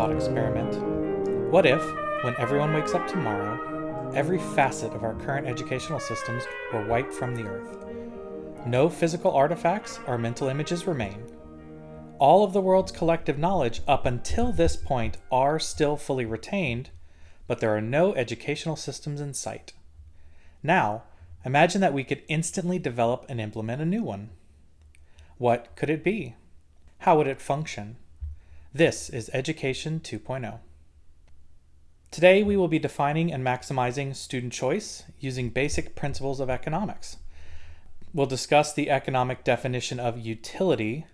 thought experiment. What if, when everyone wakes up tomorrow, every facet of our current educational systems were wiped from the earth? No physical artifacts or mental images remain. All of the world's collective knowledge up until this point are still fully retained, but there are no educational systems in sight. Now, imagine that we could instantly develop and implement a new one. What could it be? How would it function? This is Education 2.0. Today we will be defining and maximizing student choice using basic principles of economics. We'll discuss the economic definition of utility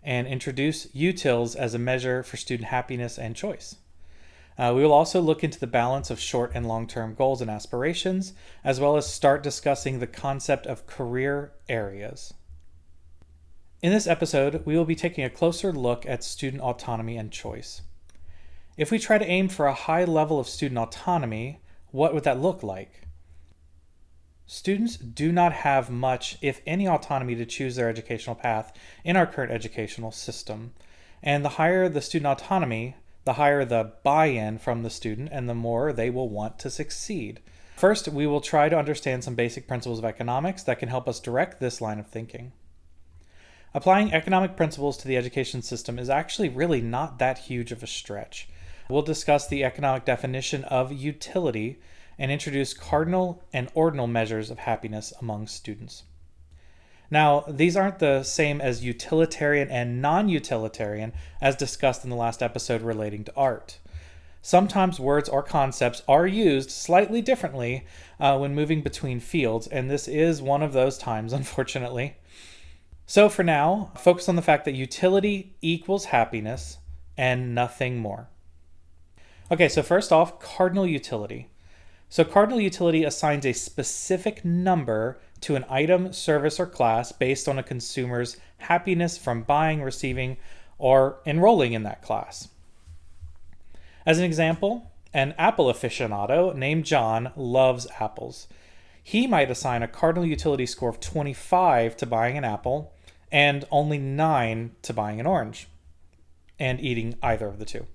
and introduce utils as a measure for student happiness and choice. We will also look into the balance of short and long-term goals and aspirations, as well as start discussing the concept of career areas. In this episode, we will be taking a closer look at student autonomy and choice. If we try to aim for a high level of student autonomy, what would that look like? Students do not have much, if any, autonomy to choose their educational path in our current educational system. And the higher the student autonomy, the higher the buy-in from the student and the more they will want to succeed. First, we will try to understand some basic principles of economics that can help us direct this line of thinking. Applying economic principles to the education system is actually really not that huge of a stretch. We'll discuss the economic definition of utility and introduce cardinal and ordinal measures of happiness among students. Now, these aren't the same as utilitarian and non-utilitarian as discussed in the last episode relating to art. Sometimes words or concepts are used slightly differently when moving between fields, and this is one of those times, unfortunately. So for now, focus on the fact that utility equals happiness and nothing more. Okay, so first off, cardinal utility. So cardinal utility assigns a specific number to an item, service, or class based on a consumer's happiness from buying, receiving, or enrolling in that class. As an example, an apple aficionado named John loves apples. He might assign a cardinal utility score of 25 to buying an apple and only 9 to buying an orange and eating either of the two.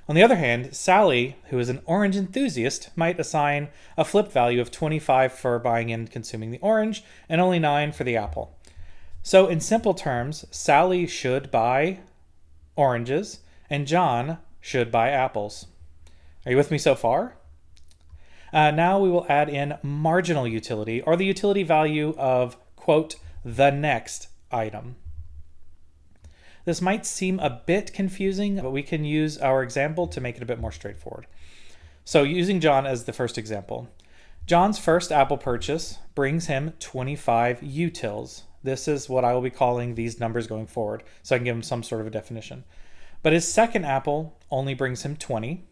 On the other hand, Sally, who is an orange enthusiast, might assign a flip value of 25 for buying and consuming the orange and only 9 for the apple. So in simple terms, Sally should buy oranges and John should buy apples. Are you with me so far? Now we will add in marginal utility, or the utility value of, quote, the next item. This might seem a bit confusing, but we can use our example to make it a bit more straightforward. So using John as the first example, John's first apple purchase brings him 25 utils. This is what I will be calling these numbers going forward, so I can give him some sort of a definition. But his second apple only brings him 20,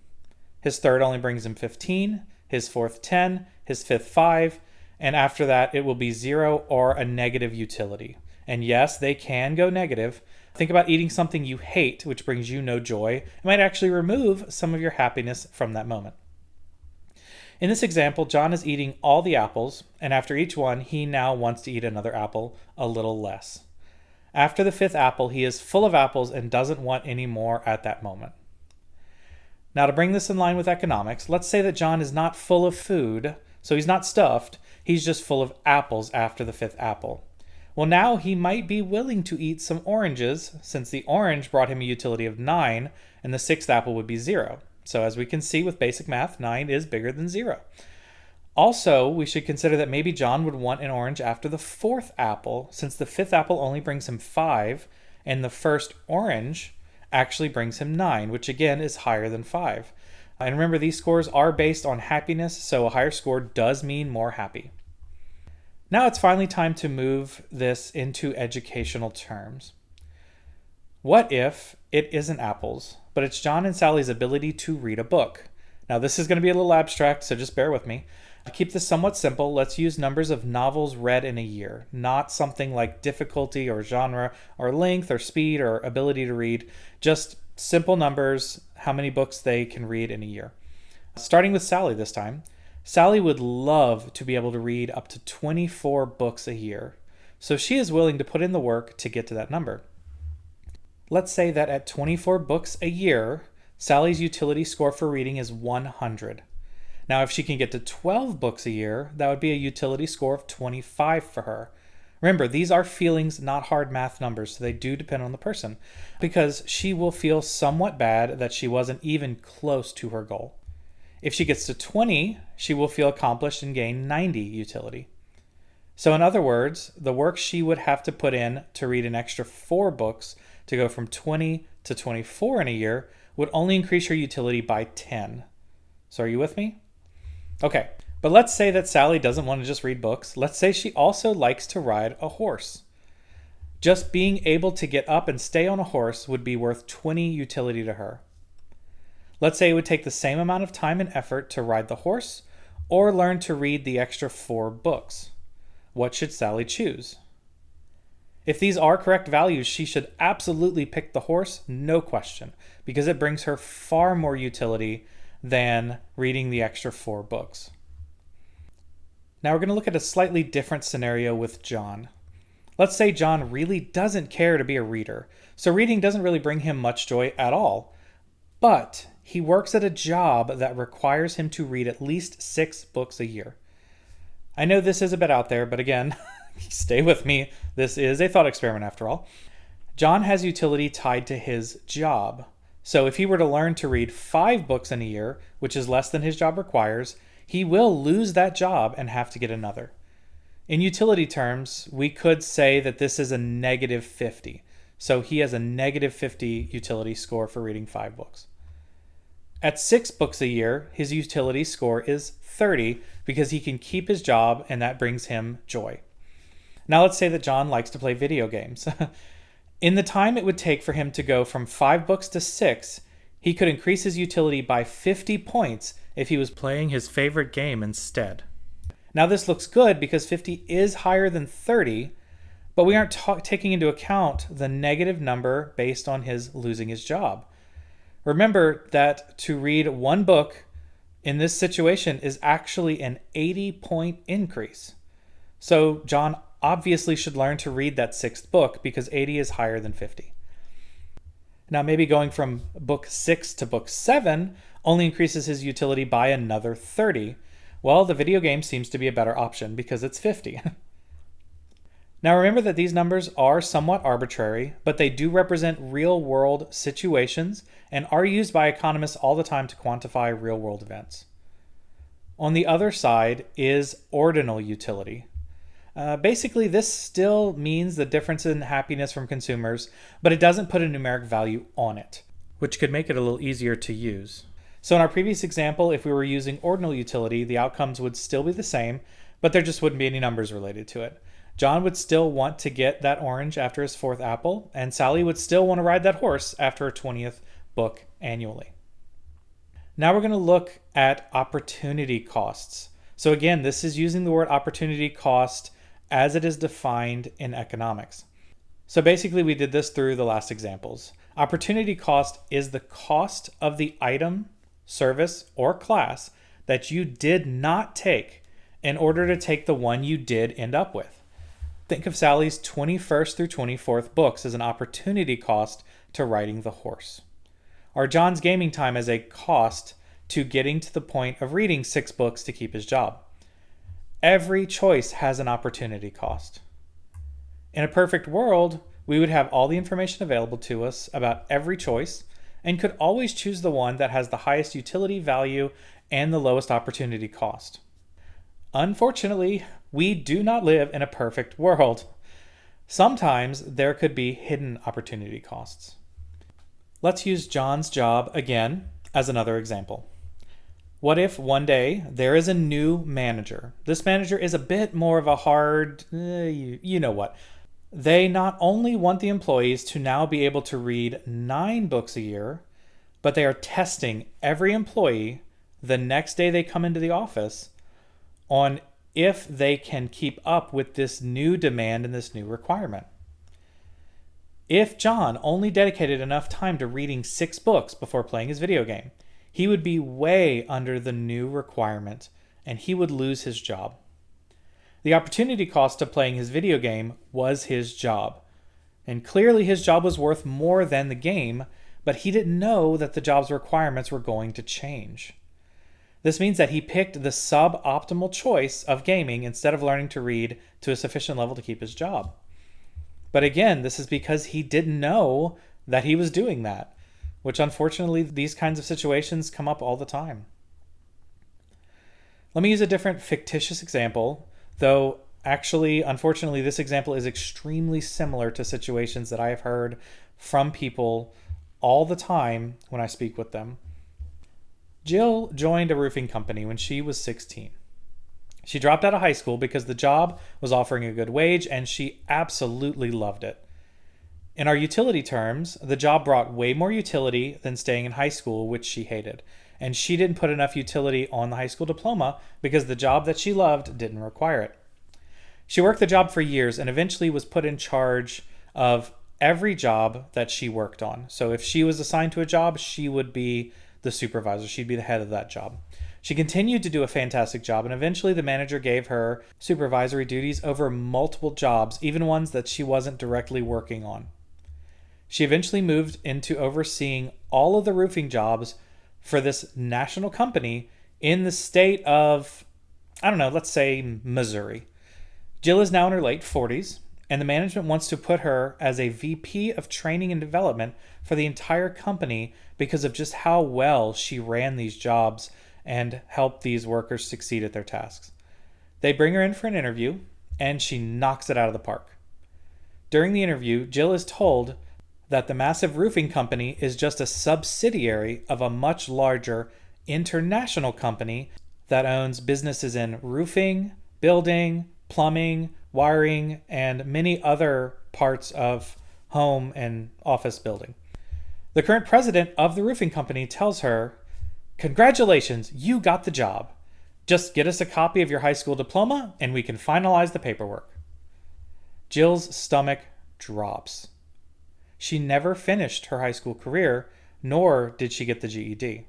his third only brings him 15, his fourth 10, his fifth 5, and after that it will be 0 or a negative utility. And yes, they can go negative. Think about eating something you hate, which brings you no joy. It might actually remove some of your happiness from that moment. In this example, John is eating all the apples, and after each one, he now wants to eat another apple a little less. After the fifth apple, he is full of apples and doesn't want any more at that moment. Now, to bring this in line with economics, let's say that John is not full of food, so he's not stuffed, he's just full of apples after the fifth apple. Well, now he might be willing to eat some oranges, since the orange brought him a utility of 9, and the sixth apple would be 0. So as we can see with basic math, 9 is bigger than 0. Also, we should consider that maybe John would want an orange after the fourth apple, since the fifth apple only brings him 5, and the first orange actually brings him 9, which again is higher than 5. And remember, these scores are based on happiness, so a higher score does mean more happy. Now it's finally time to move this into educational terms. What if it isn't apples, but it's John and Sally's ability to read a book? Now this is going to be a little abstract, so just bear with me. To keep this somewhat simple, let's use numbers of novels read in a year, not something like difficulty or genre or length or speed or ability to read, just simple numbers, how many books they can read in a year. Starting with Sally this time. Sally would love to be able to read up to 24 books a year, so she is willing to put in the work to get to that number. Let's say that at 24 books a year, Sally's utility score for reading is 100. Now, if she can get to 12 books a year, that would be a utility score of 25 for her. Remember, these are feelings, not hard math numbers, so they do depend on the person, because she will feel somewhat bad that she wasn't even close to her goal. If she gets to 20, she will feel accomplished and gain 90 utility. So in other words, the work she would have to put in to read an extra 4 books to go from 20 to 24 in a year would only increase her utility by 10. So are you with me? Okay, but let's say that Sally doesn't want to just read books. Let's say she also likes to ride a horse. Just being able to get up and stay on a horse would be worth 20 utility to her. Let's say it would take the same amount of time and effort to ride the horse or learn to read the extra 4 books. What should Sally choose? If these are correct values, she should absolutely pick the horse, no question, because it brings her far more utility than reading the extra 4 books. Now we're going to look at a slightly different scenario with John. Let's say John really doesn't care to be a reader, so reading doesn't really bring him much joy at all. But he works at a job that requires him to read at least 6 books a year. I know this is a bit out there, but again, stay with me. This is a thought experiment after all. John has utility tied to his job. So if he were to learn to read 5 books in a year, which is less than his job requires, he will lose that job and have to get another. In utility terms, we could say that this is a negative 50. So he has a negative 50 utility score for reading 5 books. At 6 books a year, his utility score is 30 because he can keep his job and that brings him joy. Now let's say that John likes to play video games. In the time it would take for him to go from 5 books to 6, he could increase his utility by 50 points if he was playing his favorite game instead. Now this looks good because 50 is higher than 30, but we aren't taking into account the negative number based on his losing his job. Remember that to read 1 book in this situation is actually an 80-point increase. So John obviously should learn to read that 6th book because 80 is higher than 50. Now maybe going from book 6 to book 7 only increases his utility by another 30. Well, the video game seems to be a better option because it's 50. Now remember that these numbers are somewhat arbitrary, but they do represent real-world situations and are used by economists all the time to quantify real-world events. On the other side is ordinal utility. Basically, this still means the difference in happiness from consumers, but it doesn't put a numeric value on it, which could make it a little easier to use. So in our previous example, if we were using ordinal utility, the outcomes would still be the same, but there just wouldn't be any numbers related to it. John would still want to get that orange after his 4th apple, and Sally would still want to ride that horse after her 20th book annually. Now we're going to look at opportunity costs. So again, this is using the word opportunity cost as it is defined in economics. So basically we did this through the last examples. Opportunity cost is the cost of the item, service, or class that you did not take in order to take the one you did end up with. Think of Sally's 21st through 24th books as an opportunity cost to riding the horse, or John's gaming time as a cost to getting to the point of reading 6 books to keep his job. Every choice has an opportunity cost. In a perfect world, we would have all the information available to us about every choice and could always choose the one that has the highest utility value and the lowest opportunity cost. Unfortunately, we do not live in a perfect world. Sometimes there could be hidden opportunity costs. Let's use John's job again as another example. What if one day there is a new manager? This manager is a bit more of a hard, you know what. They not only want the employees to now be able to read 9 books a year, but they are testing every employee the next day they come into the office on if they can keep up with this new demand and this new requirement. If John only dedicated enough time to reading 6 books before playing his video game, he would be way under the new requirement and he would lose his job. The opportunity cost of playing his video game was his job. And clearly his job was worth more than the game, but he didn't know that the job's requirements were going to change. This means that he picked the suboptimal choice of gaming instead of learning to read to a sufficient level to keep his job. But again, this is because he didn't know that he was doing that, which unfortunately these kinds of situations come up all the time. Let me use a different fictitious example, though actually, unfortunately, this example is extremely similar to situations that I have heard from people all the time when I speak with them. Jill joined a roofing company when she was 16. She dropped out of high school because the job was offering a good wage and she absolutely loved it. In our utility terms, the job brought way more utility than staying in high school, which she hated. And she didn't put enough utility on the high school diploma because the job that she loved didn't require it. She worked the job for years and eventually was put in charge of every job that she worked on. So if she was assigned to a job, she would be the supervisor. She'd be the head of that job. She continued to do a fantastic job, and eventually the manager gave her supervisory duties over multiple jobs, even ones that she wasn't directly working on. She eventually moved into overseeing all of the roofing jobs for this national company in the state of, let's say Missouri. Jill is now in her late 40s, and the management wants to put her as a VP of training and development for the entire company because of just how well she ran these jobs and helped these workers succeed at their tasks. They bring her in for an interview, and she knocks it out of the park. During the interview, Jill is told that the massive roofing company is just a subsidiary of a much larger international company that owns businesses in roofing, building, plumbing, wiring, and many other parts of home and office building. The current president of the roofing company tells her, "Congratulations, you got the job. Just get us a copy of your high school diploma and we can finalize the paperwork." Jill's stomach drops. She never finished her high school career, nor did she get the GED.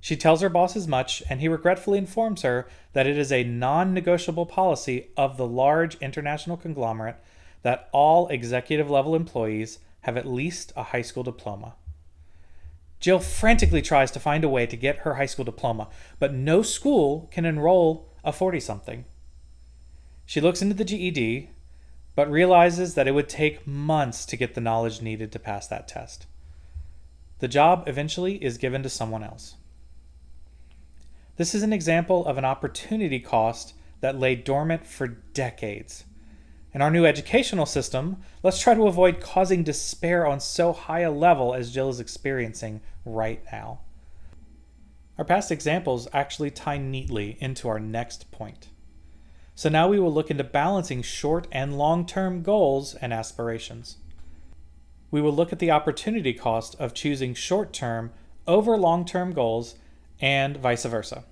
She tells her boss as much, and he regretfully informs her that it is a non-negotiable policy of the large international conglomerate that all executive-level employees have at least a high school diploma. Jill frantically tries to find a way to get her high school diploma, but no school can enroll a 40-something. She looks into the GED, but realizes that it would take months to get the knowledge needed to pass that test. The job eventually is given to someone else. This is an example of an opportunity cost that lay dormant for decades. In our new educational system, let's try to avoid causing despair on so high a level as Jill is experiencing right now. Our past examples actually tie neatly into our next point. So now we will look into balancing short and long-term goals and aspirations. We will look at the opportunity cost of choosing short-term over long-term goals and vice versa.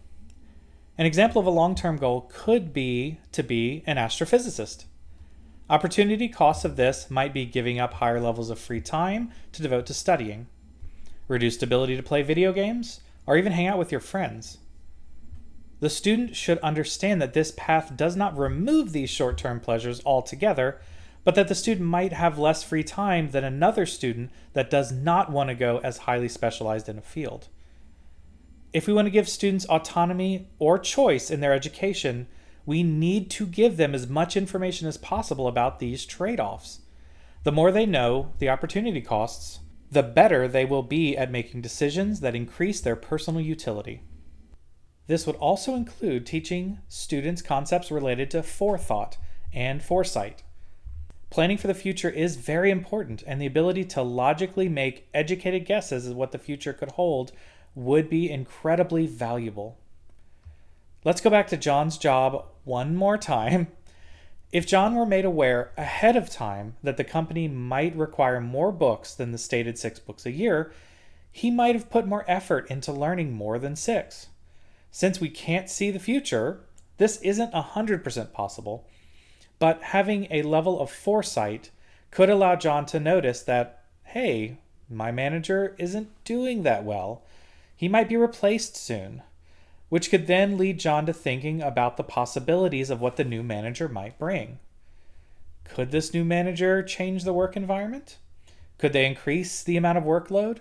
An example of a long-term goal could be to be an astrophysicist. Opportunity costs of this might be giving up higher levels of free time to devote to studying, reduced ability to play video games, or even hang out with your friends. The student should understand that this path does not remove these short-term pleasures altogether, but that the student might have less free time than another student that does not want to go as highly specialized in a field. If we want to give students autonomy or choice in their education, we need to give them as much information as possible about these trade-offs. The more they know the opportunity costs, the better they will be at making decisions that increase their personal utility. This would also include teaching students concepts related to forethought and foresight. Planning for the future is very important, and the ability to logically make educated guesses at what the future could hold would be incredibly valuable. Let's go back to John's job one more time. If John were made aware ahead of time that the company might require more books than the stated 6 books a year, he might have put more effort into learning more than 6. Since we can't see the future, this isn't 100% possible, but having a level of foresight could allow John to notice that, hey, my manager isn't doing that well. He might be replaced soon, which could then lead John to thinking about the possibilities of what the new manager might bring. Could this new manager change the work environment? Could they increase the amount of workload?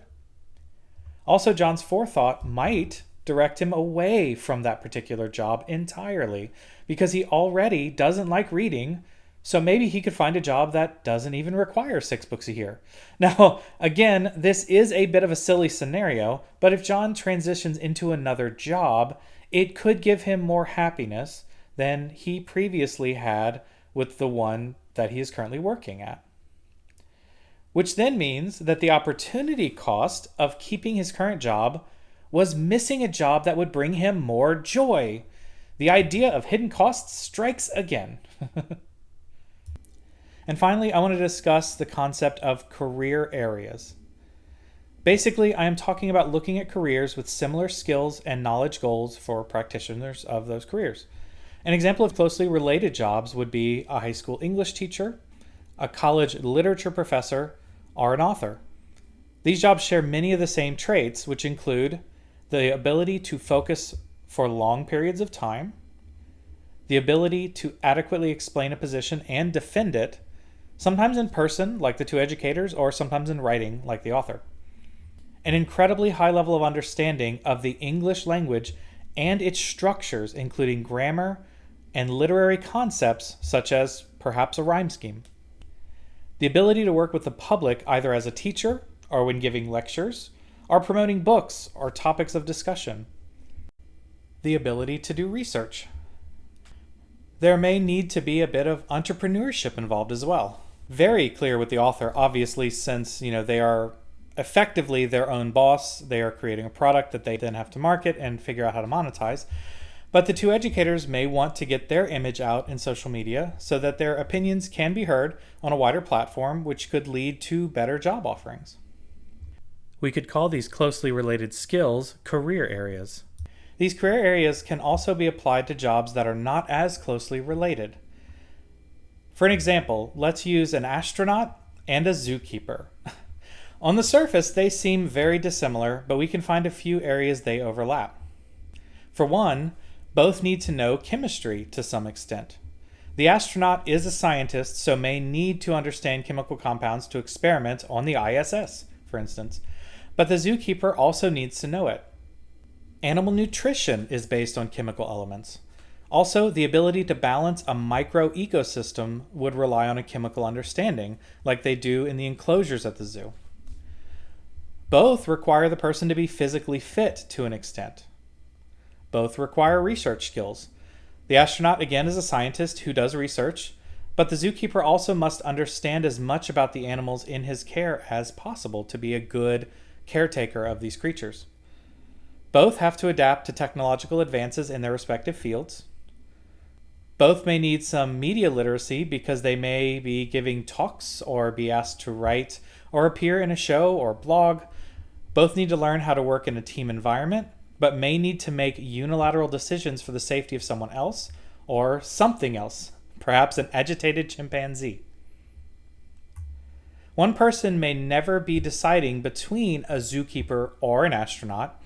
Also, John's forethought might direct him away from that particular job entirely because he already doesn't like reading. So maybe he could find a job that doesn't even require 6 books a year. Now, again, this is a bit of a silly scenario, but if John transitions into another job, it could give him more happiness than he previously had with the one that he is currently working at. Which then means that the opportunity cost of keeping his current job was missing a job that would bring him more joy. The idea of hidden costs strikes again. And finally, I want to discuss the concept of career areas. Basically, I am talking about looking at careers with similar skills and knowledge goals for practitioners of those careers. An example of closely related jobs would be a high school English teacher, a college literature professor, or an author. These jobs share many of the same traits, which include the ability to focus for long periods of time, the ability to adequately explain a position and defend it, sometimes in person, like the two educators, or sometimes in writing, like the author. An incredibly high level of understanding of the English language and its structures, including grammar and literary concepts, such as perhaps a rhyme scheme. The ability to work with the public either as a teacher or when giving lectures, or promoting books or topics of discussion. The ability to do research. There may need to be a bit of entrepreneurship involved as well. Very clear with the author, obviously, since they are effectively their own boss. They are creating a product that they then have to market and figure out how to monetize. But the two educators may want to get their image out in social media so that their opinions can be heard on a wider platform, which could lead to better job offerings. We could call these closely related skills career areas. These career areas can also be applied to jobs that are not as closely related. For an example, let's use an astronaut and a zookeeper. On the surface, they seem very dissimilar, but we can find a few areas they overlap. For one, both need to know chemistry to some extent. The astronaut is a scientist, so may need to understand chemical compounds to experiment on the ISS, for instance. But the zookeeper also needs to know it. Animal nutrition is based on chemical elements. Also, the ability to balance a micro-ecosystem would rely on a chemical understanding, like they do in the enclosures at the zoo. Both require the person to be physically fit to an extent. Both require research skills. The astronaut, again, is a scientist who does research, but the zookeeper also must understand as much about the animals in his care as possible to be a good caretaker of these creatures. Both have to adapt to technological advances in their respective fields. Both may need some media literacy because they may be giving talks or be asked to write or appear in a show or blog. Both need to learn how to work in a team environment, but may need to make unilateral decisions for the safety of someone else or something else, perhaps an agitated chimpanzee. One person may never be deciding between a zookeeper or an astronaut,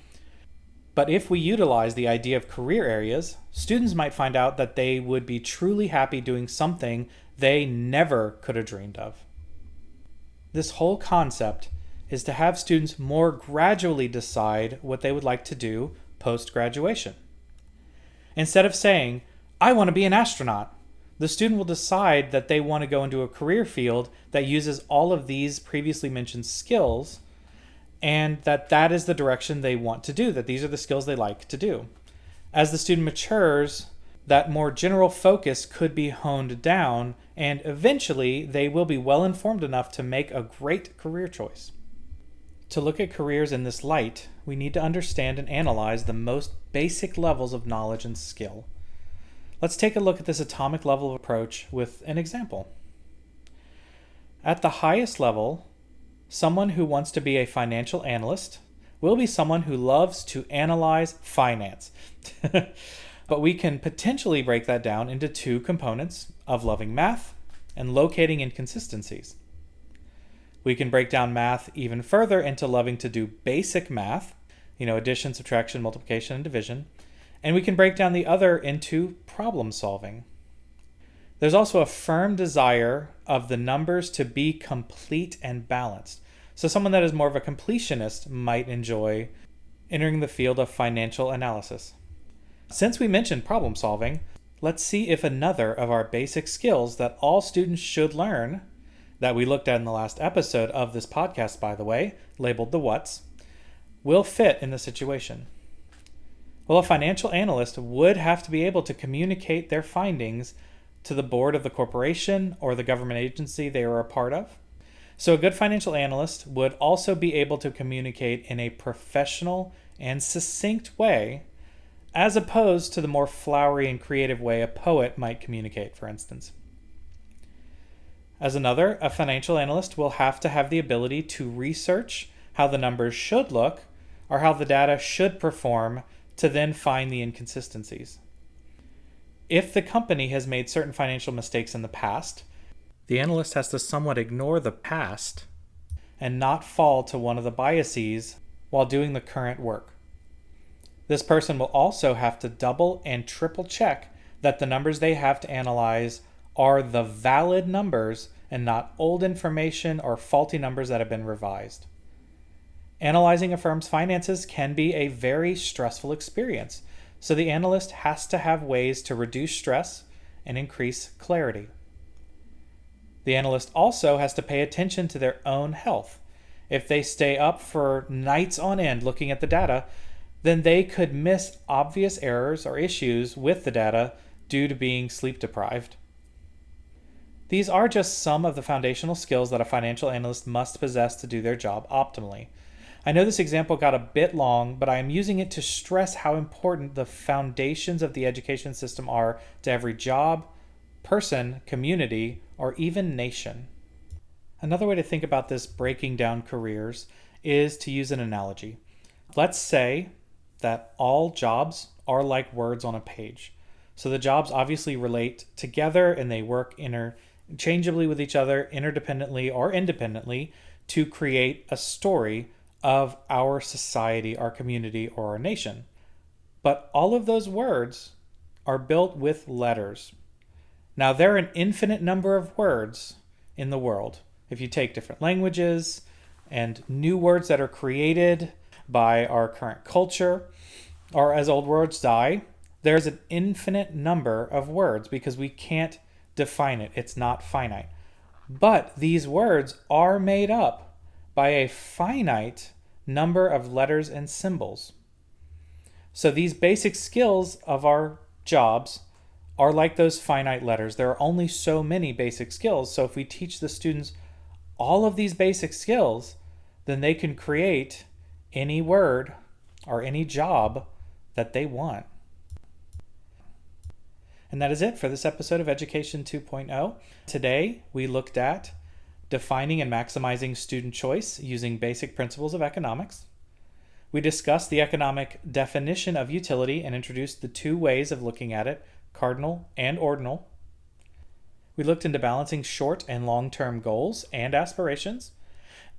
but if we utilize the idea of career areas, students might find out that they would be truly happy doing something they never could have dreamed of. This whole concept is to have students more gradually decide what they would like to do post-graduation. Instead of saying, I want to be an astronaut, the student will decide that they want to go into a career field that uses all of these previously mentioned skills, and that is the direction they want to do, that these are the skills they like to do. As the student matures, that more general focus could be honed down, and eventually they will be well informed enough to make a great career choice. To look at careers in this light, we need to understand and analyze the most basic levels of knowledge and skill. Let's take a look at this atomic level approach with an example. At the highest level, someone who wants to be a financial analyst will be someone who loves to analyze finance. But we can potentially break that down into two components of loving math and locating inconsistencies. We can break down math even further into loving to do basic math, addition, subtraction, multiplication, and division. And we can break down the other into problem solving. There's also a firm desire of the numbers to be complete and balanced. So someone that is more of a completionist might enjoy entering the field of financial analysis. Since we mentioned problem solving, let's see if another of our basic skills that all students should learn, that we looked at in the last episode of this podcast, by the way, labeled the whats, will fit in the situation. Well, a financial analyst would have to be able to communicate their findings to the board of the corporation or the government agency they are a part of. So a good financial analyst would also be able to communicate in a professional and succinct way, as opposed to the more flowery and creative way a poet might communicate, for instance. As another, a financial analyst will have to have the ability to research how the numbers should look or how the data should perform to then find the inconsistencies. If the company has made certain financial mistakes in the past, the analyst has to somewhat ignore the past and not fall to one of the biases while doing the current work. This person will also have to double and triple check that the numbers they have to analyze are the valid numbers and not old information or faulty numbers that have been revised. Analyzing a firm's finances can be a very stressful experience, so the analyst has to have ways to reduce stress and increase clarity. The analyst also has to pay attention to their own health. If they stay up for nights on end looking at the data, then they could miss obvious errors or issues with the data due to being sleep deprived. These are just some of the foundational skills that a financial analyst must possess to do their job optimally. I know this example got a bit long, but I am using it to stress how important the foundations of the education system are to every job, person, community, or even nation. Another way to think about this breaking down careers is to use an analogy. Let's say that all jobs are like words on a page. So the jobs obviously relate together and they work interchangeably with each other, interdependently or independently, to create a story of our society, our community, or our nation. But all of those words are built with letters. Now, there are an infinite number of words in the world. If you take different languages and new words that are created by our current culture, or as old words die, there's an infinite number of words because we can't define it. It's not finite. But these words are made up by a finite number of letters and symbols. So these basic skills of our jobs are like those finite letters. There are only so many basic skills. So if we teach the students all of these basic skills, then they can create any word or any job that they want. And that is it for this episode of Education 2.0. Today, we looked at defining and maximizing student choice using basic principles of economics. We discussed the economic definition of utility and introduced the two ways of looking at it, cardinal and ordinal. We looked into balancing short and long-term goals and aspirations.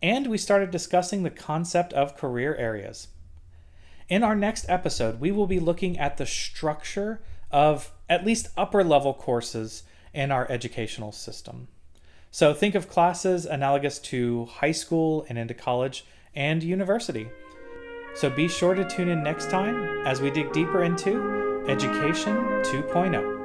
And we started discussing the concept of career areas. In our next episode, we will be looking at the structure of at least upper-level courses in our educational system. So think of classes analogous to high school and into college and university. So be sure to tune in next time as we dig deeper into Education 2.0.